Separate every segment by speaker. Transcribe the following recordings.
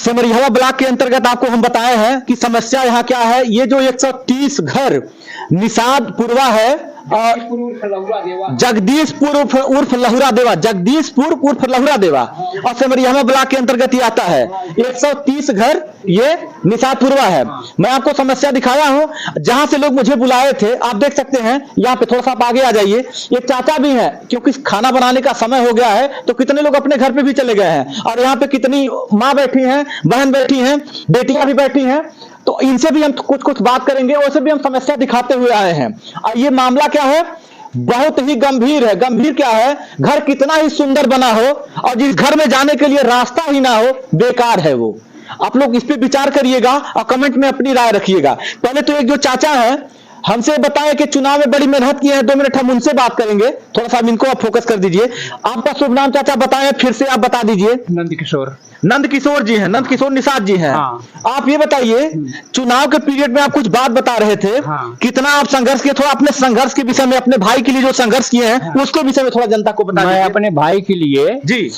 Speaker 1: Simaria block के अंतर्गत आपको हम बताए हैं कि समस्या यहाँ क्या है। ये जो 130 घर निषाद पूर्वा है और जगदीशपुर उर्फ लहुरा देवा, जगदीशपुर उर्फ लहुरा देवा और सिमरिया ब्लॉक के अंतर्गत ही आता है। 130 घर ये निषाद पूर्वा है। मैं आपको समस्या दिखाया हूं जहां से लोग मुझे बुलाए थे। आप देख सकते हैं यहाँ पे, थोड़ा सा आप आगे आ जाइए। एक चाचा भी हैं, क्योंकि खाना बनाने का समय हो गया है तो कितने लोग अपने घर पे भी चले गए हैं और यहाँ पे कितनी माँ बैठी हैं, बहन बैठी हैं, बेटियां भी बैठी हैं। तो इनसे भी हम कुछ बात करेंगे, वैसे भी हम समस्या दिखाते हुए आए हैं। और ये मामला क्या है, बहुत ही गंभीर है। गंभीर क्या है, घर कितना ही सुंदर बना हो और जिस घर में जाने के लिए रास्ता ही ना हो, बेकार है वो। आप लोग इस पे विचार करिएगा और कमेंट में अपनी राय रखिएगा। पहले तो एक जो चाचा है हमसे बताएं कि चुनाव में बड़ी मेहनत की है। 2 मिनट हम उनसे बात करेंगे। थोड़ा सा इनको आप फोकस कर दीजिए। आपका शुभ नाम चाचा बताएं, फिर से आप बता दीजिए। नंद किशोर जी हैं, नंद किशोर निषाद जी हैं। हाँ। आप ये बताइए, चुनाव के पीरियड में आप कुछ बात बता रहे थे। हाँ। कितना आप संघर्ष किए, थोड़ा अपने संघर्ष के विषय में, अपने भाई के लिए जो संघर्ष किए हैं, हाँ, उसके विषय में थोड़ा जनता को बता।
Speaker 2: मैं अपने भाई के लिए
Speaker 1: जी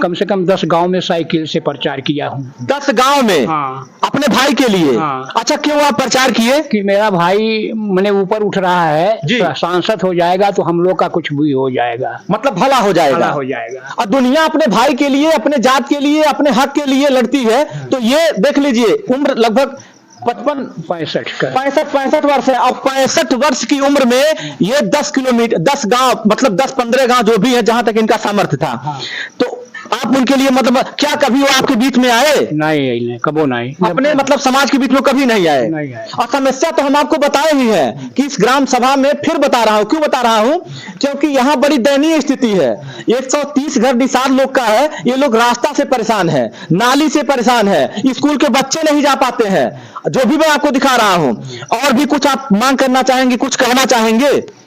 Speaker 2: कम से कम 10 गांव में साइकिल से प्रचार किया हूँ।
Speaker 1: 10 गांव में? हाँ। अपने भाई के लिए? हाँ। अच्छा, क्यों आप प्रचार किए?
Speaker 2: कि मेरा भाई मैंने ऊपर उठ रहा है, सांसद हो जाएगा तो हम लोग का कुछ भी हो जाएगा,
Speaker 1: मतलब भला हो जाएगा।
Speaker 2: भला हो जाएगा।
Speaker 1: और दुनिया अपने भाई के लिए, अपने जात के लिए, अपने हक के लिए लड़ती है। तो ये देख लीजिए, उम्र लगभग 65 वर्ष है। और 65 वर्ष की उम्र में ये 10 किलोमीटर, 10 गांव, मतलब 10-15 गांव जो भी है, जहां तक इनका सामर्थ्य था। हाँ। तो आप उनके लिए, मतलब क्या कभी वो आपके बीच में आए?
Speaker 2: नहीं, कबो नहीं।
Speaker 1: अपने मतलब समाज के बीच में कभी नहीं आए। और समस्या तो हम आपको बताए ही है कि इस ग्राम सभा में फिर बता रहा हूं। क्यों बता रहा हूं? क्योंकि यहाँ बड़ी दयनीय स्थिति है। 130 घर निषाद लोग का है। ये लोग रास्ता से परेशान है, नाली से परेशान है, स्कूल के बच्चे नहीं जा पाते हैं, जो भी मैं आपको दिखा रहा हूं। और भी कुछ आप मांग करना चाहेंगे, कुछ कहना चाहेंगे?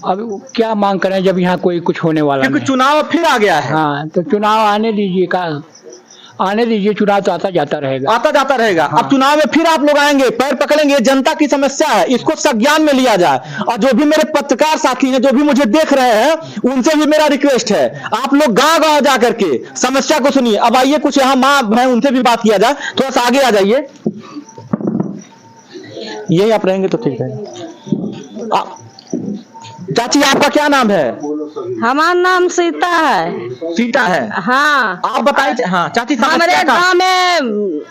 Speaker 2: अब क्या मांग करें जब यहाँ कोई कुछ होने वाला नहीं।
Speaker 1: क्योंकि चुनाव फिर आ गया है।
Speaker 2: हाँ, तो चुनाव आने दीजिए, आने दीजिए। चुनाव तो आता जाता रहेगा,
Speaker 1: आता जाता रहेगा। हाँ। अब चुनाव में फिर आप लोग आएंगे, पैर पकड़ेंगे। जनता की समस्या है, इसको संज्ञान में लिया जाए। और जो भी मेरे पत्रकार साथी हैं, जो भी मुझे देख रहे हैं, उनसे भी मेरा रिक्वेस्ट है, आप लोग गांव-गांव जा करके समस्या को सुनिए। अब आइए, कुछ यहाँ माँ है, उनसे भी बात किया जाए। थोड़ा सा आगे आ जाइए। यही आप रहेंगे तो ठीक है। चाची, आपका क्या नाम है?
Speaker 3: हमारा नाम सीता है।
Speaker 1: सीता है?
Speaker 3: हाँ।
Speaker 1: आप बताइए। हाँ चाची,
Speaker 3: हमारे गांव में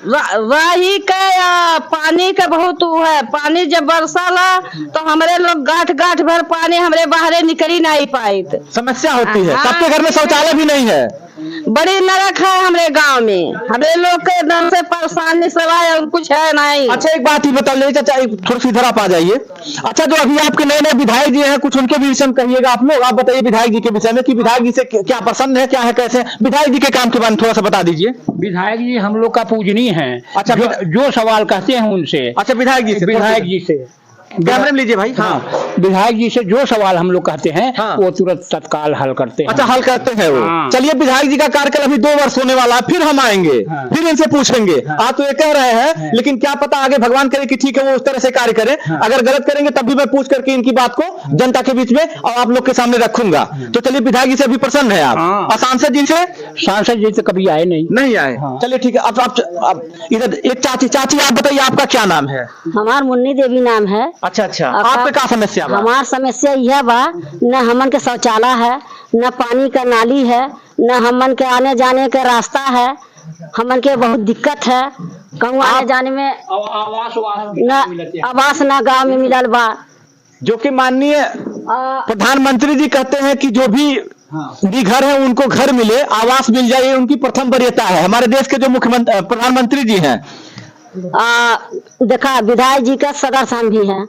Speaker 3: राही के या पानी का बहुत है। पानी जब बरसाला तो हमारे लोग गांठ भर पानी हमारे बाहर निकल नहीं पाई।
Speaker 1: समस्या होती है।
Speaker 3: हाँ।
Speaker 1: सबके घर में शौचालय भी नहीं है।
Speaker 3: बड़ी नरक है हमारे गांव में। हमारे लोग के दम से परेशानी सिवाय कुछ है नहीं।
Speaker 1: अच्छा, एक बात ही बता ले चाचा, थोड़ा सी इधर आप आ जाइए। अच्छा, जो अभी आपके नए नए विधायक जी हैं, कुछ उनके भी विषय में कहिएगा आप लोग। आप बताइए विधायक जी के विषय में कि विधायक जी से क्या प्रसन्न है, क्या है, कैसे विधायक जी के काम के बारे में थोड़ा सा बता दीजिए।
Speaker 2: विधायक जी हम लोग का पूजनीय है। अच्छा, जो सवाल कहते हैं उनसे।
Speaker 1: अच्छा, विधायक जी से कैमरे में लीजिए भाई। हाँ,
Speaker 2: विधायक जी से जो सवाल हम लोग कहते हैं, हाँ, वो तुरंत तत्काल हल करते हैं।
Speaker 1: अच्छा, हल करते हैं वो। हाँ। चलिए, विधायक जी का कार्यकाल अभी 2 वर्ष होने वाला है, फिर हम आएंगे। हाँ। फिर इनसे पूछेंगे। हाँ। आप तो ये कह रहे हैं। हाँ। लेकिन क्या पता आगे भगवान करे कि ठीक है वो उस तरह से कार्य करे। हाँ। अगर गलत करेंगे तब भी मैं पूछ करके इनकी बात को जनता के बीच में और आप लोग के सामने रखूंगा। तो चलिए, विधायक जी से अभी प्रसन्न है आप। और सांसद जी से?
Speaker 2: सांसद जी से कभी आए नहीं
Speaker 1: आए। चलिए ठीक है। अब इधर एक चाची, आप बताइए आपका क्या नाम है?
Speaker 3: हमार मुन्नी देवी नाम है।
Speaker 1: अच्छा, क्या समस्या बा?
Speaker 3: हमार समस्या यह बा, न हमन के शौचालय है, न पानी का नाली है, न हमन के आने जाने का रास्ता है। हमन के बहुत दिक्कत है। कहूँ आने जाने में आवास न गाँव में मिलल बा।
Speaker 1: जो कि माननीय प्रधानमंत्री जी कहते हैं कि जो भी घर है उनको घर मिले, आवास मिल जाए, उनकी प्रथम वरीयता है। हमारे देश के जो मुख्यमंत्री प्रधानमंत्री जी हैं,
Speaker 3: देखा विधायक जी का सदस्य भी है।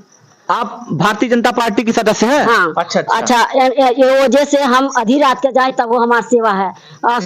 Speaker 1: आप भारतीय जनता पार्टी की सदस्य हैं?
Speaker 3: हाँ। अच्छा, ये वजह से हम आधी रात के जाए तब वो हमारी सेवा है।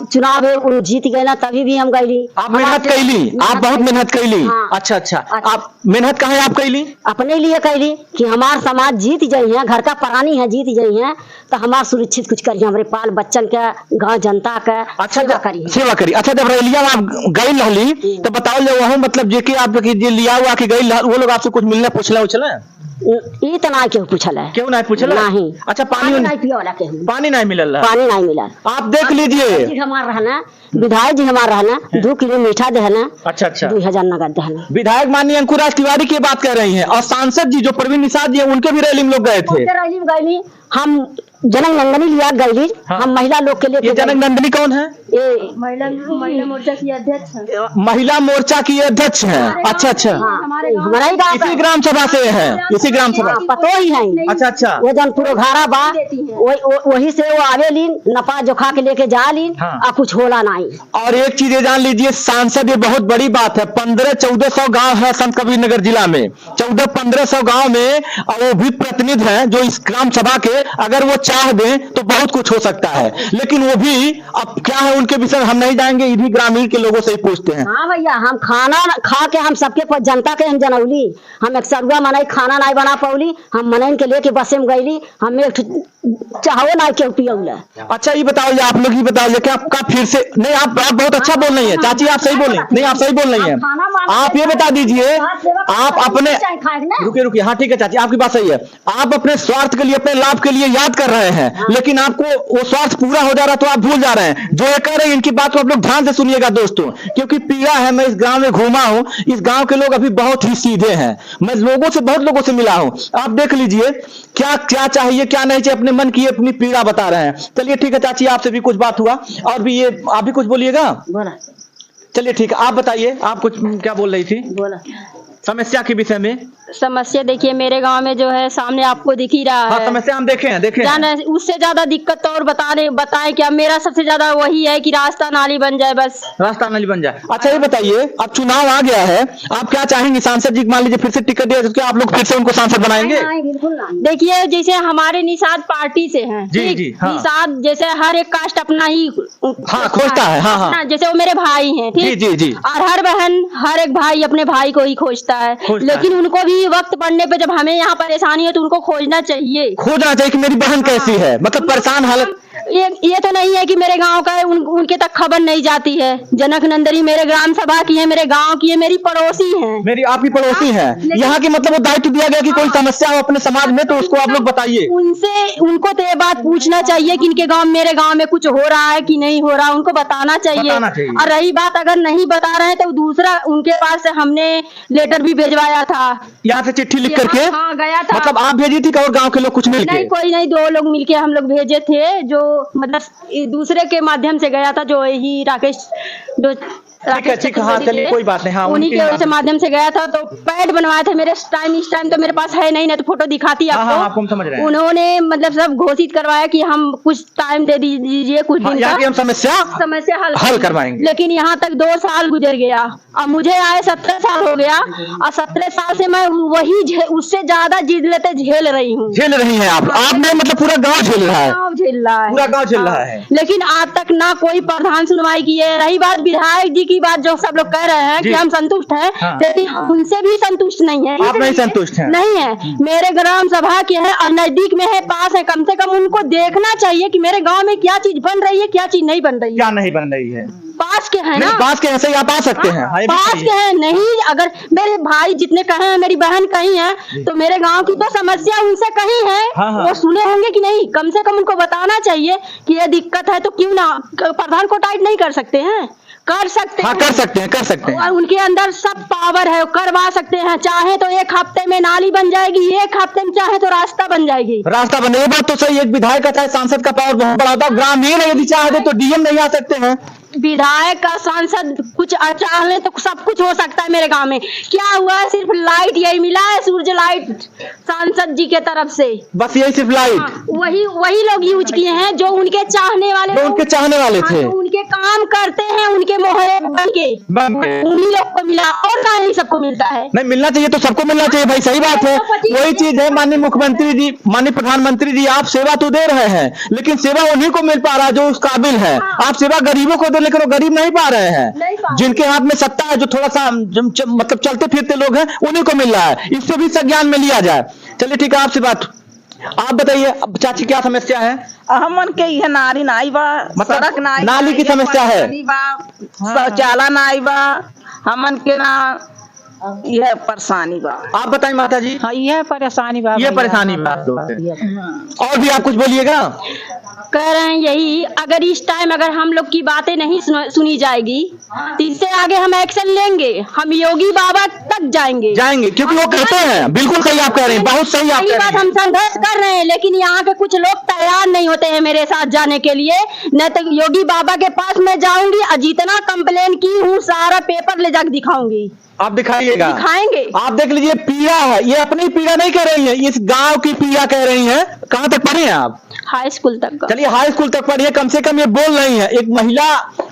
Speaker 3: चुनाव जीत गए ना, तभी भी हम गईली।
Speaker 1: आप मेहनत कैली? आप बहुत मेहनत कैली। हाँ। अच्छा। आप मेहनत कहाँ है आप कैली?
Speaker 3: अपने लिए कैली कि हमार समाज जीत जाई है, घर का प्राणी है, जीत जाई है तो हमार सुरक्षित कुछ करिए, हमारे पाल बच्चन के, गाँव जनता के। अच्छा,
Speaker 1: सेवा करी। अच्छा, जब रैलिया आप गई रहली तो बताओ, वहाँ मतलब जे कि आप लिया हुआ कि गई, वो लोग आपसे कुछ मिलने पूछला उछला?
Speaker 3: इतना क्यों पूछल है?
Speaker 1: क्यों नहीं पूछल?
Speaker 3: नहीं।
Speaker 1: अच्छा,
Speaker 3: पानी नहीं पियोला के हम।
Speaker 1: पानी नहीं मिलल है?
Speaker 3: पानी नहीं मिला।
Speaker 1: आप देख लीजिए,
Speaker 3: जी हमारा रहना, विधायक जी हमारा रहना 2 किलो मीठा देना,
Speaker 1: अच्छा अच्छा,
Speaker 3: 2000 नगद देना।
Speaker 1: विधायक माननीय अंकुराज तिवारी की बात कर रही हैं, और सांसद जी जो प्रवीण निषाद जी हैं, उनके भी रैली में लोग गए थे।
Speaker 3: गईली हम जनक नंदनी लिया गईली,
Speaker 1: हाँ।
Speaker 3: हम महिला लोग के लिए।
Speaker 1: ये जनक नंदनी कौन है?
Speaker 3: ये
Speaker 4: महिला मोर्चा की अध्यक्ष है।
Speaker 1: महिला मोर्चा की अध्यक्ष हैं। अच्छा अच्छा,
Speaker 3: हमारा ही गाँव
Speaker 1: इसी ग्राम सभा से हैं, इसी ग्राम सभा।
Speaker 3: पतो ही है।
Speaker 1: अच्छा अच्छा,
Speaker 3: वो जन पूरा घारा बा, वही से वो आवे लीन, नपा जोखा के लेके जा लीन,
Speaker 1: हाँ।
Speaker 3: और कुछ होला नहीं।
Speaker 1: और एक चीज ये जान लीजिए सांसद, ये बहुत बड़ी बात है, 1500-1400 गांव है संत कबीर नगर जिला में, 1400-1500 गांव में, और वो भी प्रतिनिधि हैं जो इस ग्राम सभा के, अगर वो चाह दें तो बहुत कुछ हो सकता है, लेकिन वो भी अब क्या है उनके विषय में हम नहीं जाएंगे, इन्हीं ग्रामीण के लोगों से ही पूछते हैं।
Speaker 3: हाँ भैया, हम खाना खा के हम सबके जनता के हम जनौली, हम एक सरुआ मनाई खाना नहीं बना पौली, हम मनैन के लेके बसे में गईली, हम एक चाहो ना क्यों पियौला।
Speaker 1: अच्छा ये बताओ, ये आप लोग ही बताओ, क्या आपका फिर से नहीं, आप बहुत अच्छा बोल रही है चाची, आप सही बोल रही हैं, नहीं आप सही बोल रही हैं। आप ये बता दीजिए, आप अपने, रुकिए रुकिए, हाँ ठीक है चाची, आपकी बात सही है, आप अपने स्वार्थ के लिए, अपने लाभ के लिए याद कर रहे हैं, लेकिन आपको वो स्वार्थ पूरा हो जा रहा है तो आप भूल जा रहे हैं। जो ये कह रहे हैं इनकी बात को आप लोग ध्यान से सुनिएगा दोस्तों, क्योंकि पीड़ा है, मैं इस गांव में घूमा हूं, इस गांव के लोग अभी बहुत ही सीधे हैं, मैं लोगों से, बहुत लोगों से मिला हूं, आप देख लीजिए क्या क्या चाहिए क्या नहीं चाहिए, अपने मन की अपनी पीड़ा बता रहे हैं। चलिए ठीक है चाची, आपसे भी कुछ बात हुआ, और भी ये आप भी कुछ बोलिएगा।
Speaker 3: बोला
Speaker 1: चलिए ठीक है, आप बताइए, आप कुछ क्या बोल रही थी
Speaker 3: बोला
Speaker 1: समस्या के विषय में?
Speaker 4: समस्या देखिए, मेरे गांव में जो है सामने आपको दिख ही रहा
Speaker 1: हाँ,
Speaker 4: है।
Speaker 1: समस्या हम देखे हैं
Speaker 4: जान है, उससे ज्यादा दिक्कत और बताएं क्या, मेरा सबसे ज्यादा वही है कि रास्ता नाली बन जाए, बस
Speaker 1: रास्ता नाली बन जाए। अच्छा ये बताइए, अब चुनाव आ गया है, आप क्या चाहेंगे? सांसद जी मान लीजिए फिर से टिकट दिया, तो क्या आप लोग फिर से उनको सांसद बनाएंगे?
Speaker 3: बिल्कुल नहीं।
Speaker 4: देखिए, जैसे हमारे निषाद पार्टी से हैं,
Speaker 1: जी,
Speaker 4: ठीक?
Speaker 1: जी, हाँ।
Speaker 4: निषाद जैसे हर एक कास्ट अपना ही
Speaker 1: हाँ, खोजता है, हाँ, हाँ।
Speaker 4: जैसे वो मेरे भाई हैं,
Speaker 1: जी
Speaker 4: ठीक,
Speaker 1: जी जी,
Speaker 4: और हर बहन, हर एक भाई अपने भाई को ही खोजता है, लेकिन उनको भी वक्त पड़ने पे जब हमें यहाँ परेशानी है तो उनको खोजना चाहिए।
Speaker 1: खोजना चाहिए कि मेरी बहन कैसी है, मतलब परेशान हालत।
Speaker 4: ये तो नहीं है कि मेरे गांव का है, उनके तक खबर नहीं जाती है। जनक नंदनी मेरे ग्राम सभा की है, मेरे गांव की है, मेरी पड़ोसी है,
Speaker 1: मेरी आपकी पड़ोसी है, यहाँ की, मतलब वो दायित्व दिया गया कि कोई समस्या हो अपने समाज में तो उसको आप लोग बताइए।
Speaker 4: उनको तो ये बात पूछना चाहिए कि इनके गांव, मेरे गांव में कुछ हो रहा है कि नहीं हो रहा, उनको बताना चाहिए। और रही बात, अगर नहीं बता रहे हैं तो दूसरा, उनके पास से हमने लेटर भी भिजवाया था,
Speaker 1: यहाँ से चिट्ठी लिख करके।
Speaker 4: हाँ, गया था।
Speaker 1: मतलब आप भेजी थी और गाँव के लोग कुछ मिलके?
Speaker 4: नहीं, कोई नहीं, 2 लोग मिलके हम लोग भेजे थे, जो मतलब दूसरे के माध्यम से गया था, जो यही राकेश, जो
Speaker 1: ठीक है, हाँ चलिए कोई बात नहीं, हाँ
Speaker 4: उन्हीं के माध्यम से गया था, तो पैड बनवाए थे मेरे। इस टाइम तो मेरे पास है नहीं तो फोटो दिखाती आपको।
Speaker 1: हाँ, आपको हम समझ रहे हैं।
Speaker 4: उन्होंने मतलब सब घोषित करवाया कि हम कुछ टाइम दे दीजिए, कुछ दिन
Speaker 1: का हम समस्या हल करवाएंगे,
Speaker 4: लेकिन यहाँ तक 2 साल गुजर गया, अब मुझे आए 17 साल हो गया, और 17 साल से मैं वही उससे ज्यादा जिद लेते झेल रही हूँ।
Speaker 1: झेल रही है आपने, मतलब पूरा गाँव झेल रहा है, पूरा गाँव झेल रहा है,
Speaker 4: लेकिन आज तक ना कोई प्रधान सुनवाई की है। रही बात विधायक जी की बात, जो सब लोग कह रहे हैं कि हम संतुष्ट हैं,
Speaker 1: हाँ।
Speaker 4: लेकिन उनसे भी संतुष्ट नहीं है।
Speaker 1: आप नहीं संतुष्ट हैं?
Speaker 4: नहीं है, मेरे ग्राम सभा के है और नजदीक में है, पास है, कम से कम उनको देखना चाहिए कि मेरे गांव में क्या चीज बन रही है, क्या चीज नहीं बन रही है।
Speaker 1: क्या नहीं बन रही है?
Speaker 4: पास के हैं ना,
Speaker 1: पास के ऐसे ही आप आ सकते हैं। हाँ,
Speaker 4: पास के हैं, नहीं अगर मेरे भाई जितने कहे हैं, मेरी बहन कहीं है, तो मेरे गांव की तो समस्या उनसे कहीं है।
Speaker 1: हाँ, हाँ।
Speaker 4: वो सुने होंगे कि नहीं, कम से कम उनको बताना चाहिए कि ये दिक्कत है, तो क्यों ना प्रधान को टाइट नहीं कर सकते हैं? कर सकते
Speaker 1: हाँ,
Speaker 4: हैं,
Speaker 1: कर सकते हैं,
Speaker 4: और उनके अंदर सब पावर है, करवा सकते हैं। चाहे तो 1 हफ्ते में नाली बन जाएगी, 1 हफ्ते में चाहे तो रास्ता बन जाएगी।
Speaker 1: रास्ता बने, ये बात तो सही है। एक विधायक का चाहे सांसद का पावर बहुत बड़ा होता है, ग्रामीण यदि चाह दे तो डीएम नहीं आ सकते हैं।
Speaker 4: विधायक का सांसद कुछ चाह ले तो सब कुछ हो सकता है मेरे गांव में। क्या हुआ है, सिर्फ लाइट यही मिला है, सूर्य लाइट सांसद जी के तरफ से,
Speaker 1: बस यही सिर्फ लाइट।
Speaker 4: हाँ, वही लोग यूज किए हैं जो उनके चाहने वाले थे, उनके काम करते हैं, उनके मोहरे बन के उन्हीं लोग को मिला, और ना ही सबको मिलता है।
Speaker 1: नहीं, मिलना चाहिए तो सबको मिलना चाहिए भाई, सही बात है। वही चीज है, माननीय मुख्यमंत्री जी, माननीय प्रधानमंत्री जी, आप सेवा तो दे रहे हैं, लेकिन सेवा उन्हीं को मिल पा रहा है जो उस काबिल है। आप सेवा गरीबों को दे, लेकिन वो गरीब नहीं पा रहे हैं। जिनके हाथ में सत्ता है, जो थोड़ा सा मतलब चलते फिरते लोग हैं, उन्हीं को मिल रहा है। इससे भी संज्ञान में लिया जाए। चलिए ठीक है, आपसे बात, आप बताइए अब चाची क्या समस्या है?
Speaker 5: हमन के यह नारी नाई बा,
Speaker 1: मतलब
Speaker 5: सड़क नाई,
Speaker 1: नाली की समस्या है,
Speaker 5: शौचालय नाई बा, हमन के ना यह परेशानी बा।
Speaker 1: आप बताएं माता जी।
Speaker 2: हाँ, यह परेशानी बात,
Speaker 1: ये परेशानी बात और भी आप कुछ बोलिएगा।
Speaker 4: कह रहे हैं यही, अगर इस टाइम अगर हम लोग की बातें नहीं सुनी जाएगी तो इससे आगे हम एक्शन लेंगे, हम योगी बाबा तक जाएंगे
Speaker 1: क्योंकि वो कहते हैं, बिल्कुल सही आप कह रहे हैं, बहुत सही आप
Speaker 4: सही
Speaker 1: कह
Speaker 4: बात,
Speaker 1: रहे हैं।
Speaker 4: हम संघर्ष कर रहे हैं लेकिन यहाँ के कुछ लोग तैयार नहीं होते हैं मेरे साथ जाने के लिए। न तो योगी बाबा के पास मैं जाऊंगी और जितना कंप्लेन की हूँ सारा पेपर ले जाकर दिखाऊंगी।
Speaker 1: आप दिखाइएगा,
Speaker 4: दिखाएंगे।
Speaker 1: आप देख लीजिए, पीड़ा है, ये अपनी पीड़ा नहीं कह रही है, इस गांव की पीड़ा कह रही हैं। कहाँ तक पढ़े हैं आप?
Speaker 4: हाई स्कूल तक का।
Speaker 1: चलिए हाई स्कूल तक पढ़ी है, कम से कम ये बोल रही है। एक महिला,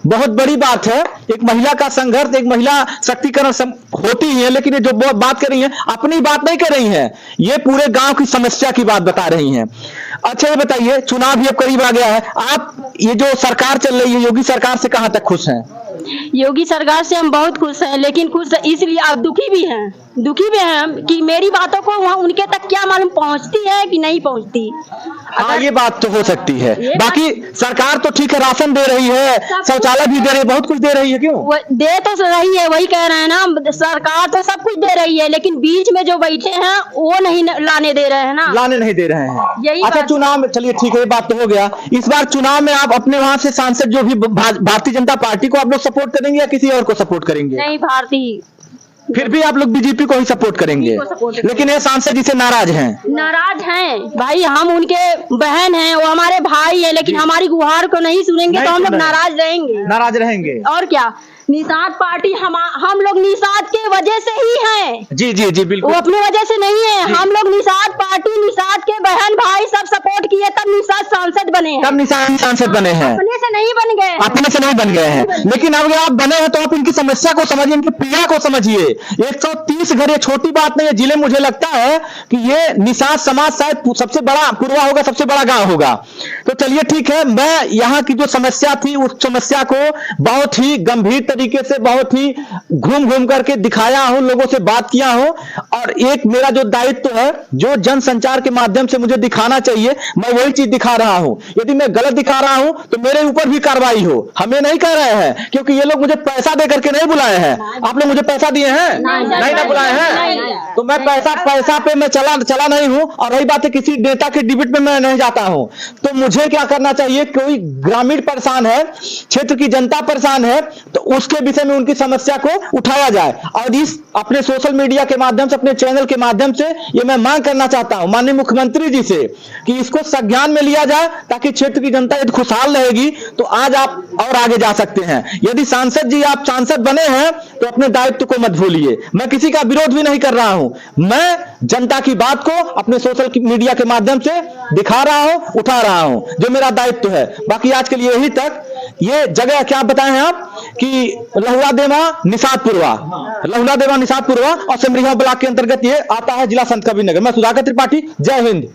Speaker 1: बहुत बड़ी बात है, एक महिला का संघर्ष, एक महिला शक्तिकरण होती है, लेकिन ये जो बात कर रही है अपनी बात नहीं कर रही है, ये पूरे गांव की समस्या की बात बता रही हैं। अच्छा ये बताइए, चुनाव भी अब करीब आ गया है, आप ये जो सरकार चल रही है योगी सरकार से कहां तक खुश हैं?
Speaker 4: योगी सरकार से हम बहुत खुश हैं, लेकिन खुश इसलिए आप दुखी भी हैं कि मेरी बातों को वहाँ उनके तक क्या मालूम पहुँचती है कि नहीं पहुँचती।
Speaker 1: हाँ ये बात तो हो सकती है। बाकी सरकार तो ठीक है, राशन दे रही है, शौचालय भी दे रही है, बहुत कुछ दे रही है। क्यों
Speaker 4: दे तो रही है, वही कह रहे हैं ना, सरकार तो सब कुछ दे रही है लेकिन बीच में जो बैठे हैं वो नहीं लाने दे रहे हैं ना,
Speaker 1: लाने नहीं दे रहे हैं।
Speaker 4: यही
Speaker 1: अच्छा
Speaker 4: बात।
Speaker 1: चुनाव में, चलिए ठीक है, ये बात तो हो गया। इस बार चुनाव में आप अपने वहां से सांसद जो भी भारतीय जनता पार्टी को आप लोग सपोर्ट करेंगे या किसी और को सपोर्ट करेंगे?
Speaker 4: नहीं, भारतीय।
Speaker 1: फिर भी आप लोग बीजेपी को ही सपोर्ट करेंगे, लेकिन ये सांसद जी से नाराज हैं।
Speaker 4: भाई, हम उनके बहन हैं, वो हमारे भाई है, लेकिन हमारी गुहार को नहीं सुनेंगे तो हम लोग नाराज रहेंगे। और क्या, निषाद पार्टी हम लोग निषाद के वजह से ही हैं।
Speaker 1: जी जी जी बिल्कुल,
Speaker 4: वो अपनी वजह से नहीं है, हम लोग निषाद पार्टी, निषाद के बहन भाई सब सपोर्ट किए तब निषाद सांसद बने हैं।
Speaker 1: तब निषाद सांसद बने हैं,
Speaker 4: अपने से नहीं बन गए,
Speaker 1: अपने से नहीं बन गए हैं। लेकिन अब आप बने हैं तो आप इनकी समस्या को समझिए, इनकी पीड़ा को समझिए। 130 घर, ये छोटी बात नहीं है। जिले मुझे लगता है कि ये निषाद समाज शायद सबसे बड़ा पुरवा होगा, सबसे बड़ा गांव होगा। तो चलिए ठीक है, मैं यहाँ की जो समस्या थी उस समस्या को बहुत ही गंभीर तरीके से, बहुत ही घूम घूम करके दिखाया हूं, लोगों से बात किया हूं। और एक मेरा जो दायित्व है, जो जन संचार के माध्यम से मुझे दिखाना चाहिए, मैं वही चीज दिखा रहा हूं। यदि मैं गलत दिखा रहा हूं तो मेरे ऊपर भी कार्रवाई हो। हमें नहीं कह रहे हैं, क्योंकि ये लोग मुझे पैसा दे करके नहीं बुलाए हैं। आप लोग मुझे पैसा दिए हैं? नहीं ना बुलाए हैं। तो मैं पैसा पे मैं चला नहीं हूं। और रही बात है किसी नेता के डिबेट में मैं नहीं जाता हूं। तो मुझे क्या करना चाहिए, कोई ग्रामीण परेशान है, क्षेत्र की जनता परेशान है, तो उसके विषय में उनकी समस्या को उठाया जाए। और इस अपने सोशल मीडिया के माध्यम से, अपने चैनल के माध्यम से ये मैं मांग करना चाहता हूं माननीय मुख्यमंत्री जी से कि इसको संज्ञान में लिया जाए, ताकि क्षेत्र की जनता यदि खुशहाल रहेगी तो आज आप और आगे जा सकते हैं। यदि सांसद जी आप सांसद बने हैं तो अपने दायित्व को मत भूलिए। मैं किसी का विरोध भी नहीं कर रहा हूं, मैं जनता की बात को अपने सोशल मीडिया के माध्यम से दिखा रहा हूं, उठा रहा हूं, जो मेरा दायित्व है। बाकी आज के लिए यही तक। ये जगह क्या बताए हैं आप कि लहुरा देवा निषादपुरवा, लहुरा देवा निषादपुरवा और सिमरिया ब्लॉक के अंतर्गत ये आता है, जिला संत कबीर नगर। मैं सुधाकर त्रिपाठी, जय हिंद।